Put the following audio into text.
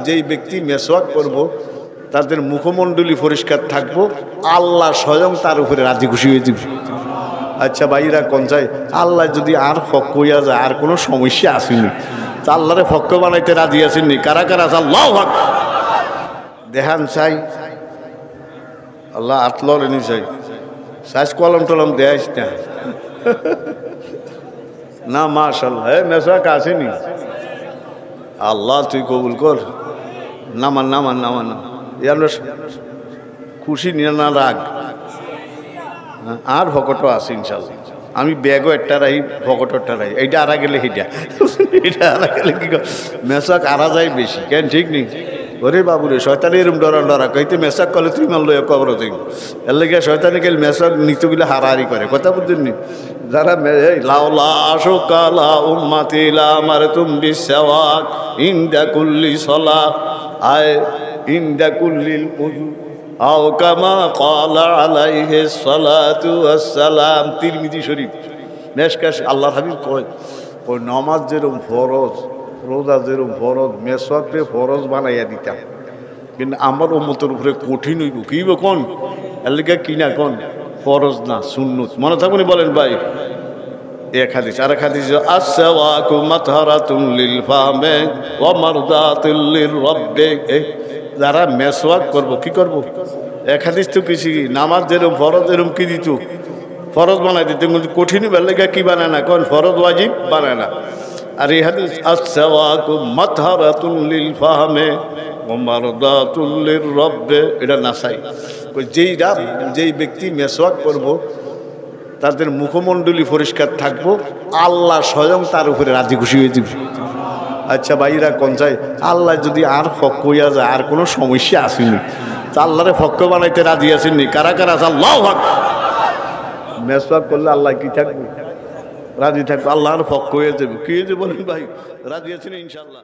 যেই ব্যক্তি মেসওয়াক করব তাদের মুখমণ্ডলী পরিষ্কার থাকবো, আল্লাহ স্বয়ং তার উপরে রাজি খুশি হয়ে যাবে। আচ্ছা ভাইরা কোন চাই আল্লাহ যদি আর ফক হইয়া যায় আর কোনো সমস্যা আসেনি, তা আল্লাহরে ফক্ক বানাইতে রাজি আসেননি কারা কারা? আল্লাহ হক দেখান চাই, আল্লাহ আতলর এনে চাই সাজ কলম টলম দেয়াইস না না মাশাআল্লাহ মেসওয়াক আসেনি। আল্লাহ তুই কবুল কর। নামান নামান নামান খুশি নিয়ে না রাগ আর ভকটও আছে ইনশাল্লাহ। আমি ব্যাগও একটা রাই ভকটও একটা রাই, এইটা আরা গেলে সেইটা এটা আরা গেলে কি মেসাক আরা যায় বেশি কেন ঠিক নেই। ওরে বাবুরে শয়তানি এরম ডরা ডরা কইতে মেসাক করলে তুই মানলো কবর তুই এর লেগে শয়তানি গেলে মেসাক নিত্যগুলো হারাহারি করে কথা বুঝছেন নি। যারা লাউলা আশোকালা উম্মাতিলা আমার তুমি বিশ্বাওয়াক ইন্দা কুল্লি সলা আয় ইন্দা কুল্লিল উযু আও কামা ক্বালা আলাইহিস সালাতু ওয়াস সালাম। তিরমিজি শরীফ মেশকাশ আল্লাহর হাবিব কয় নামাজ যেরকম ফরজ, রোজা যেরকম ফরজ, মেসওয়াককে ফরজ বানাইয়া দিতাম, কিন্তু আমার উম্মতের উপরে কঠিন হইব কি কোন এর লেগে কিনা কোন ফরজ না সুন্নত। মনে থাকুনি বলেন ভাই। এক হাদিস আর এক হাদিস আসওয়াকু মাতহারাতুন লিল ফামে ওয়া মারদাতুল লিররাব্বি। যারা মেসওয়াক করব কি করব? এক হাদিস তো কিছু নামাজ যেরকম ফরজ এরকম কি দিত ফরজ বানাই দিত, কিন্তু কঠিন বেলায় কি বানায় না কোন ফরজ ওয়াজিব বানায় না। আর এই হাদিস আসওয়াকু মাতহারাতুন লিল ফামে ওয়া মারদাতুল লিররাব্বি, এটা নাসাই। যেই ব্যক্তি মেসওয়াক করব তাদের মুখমণ্ডলী পরিষ্কার থাকবো, আল্লাহ স্বয়ং তার উপরে রাজি খুশি হয়ে যাবে। আচ্ছা ভাইরা কোন চাই আল্লাহ যদি আর ফক হইয়া যায় আর কোনো সমস্যা আসেনি, তা আল্লাহরে ফক্ক বানাইতে রাজি আসেননি কারা কারা? আল্লাহ হক মেসওয়াক করলে আল্লাহ কি থাকবে? রাজি থাকবে, আল্লাহর ফক্ক হয়ে যাবে। কি হয়ে যাবে বলেন ভাই? রাজি আছেন ইনশাআল্লাহ।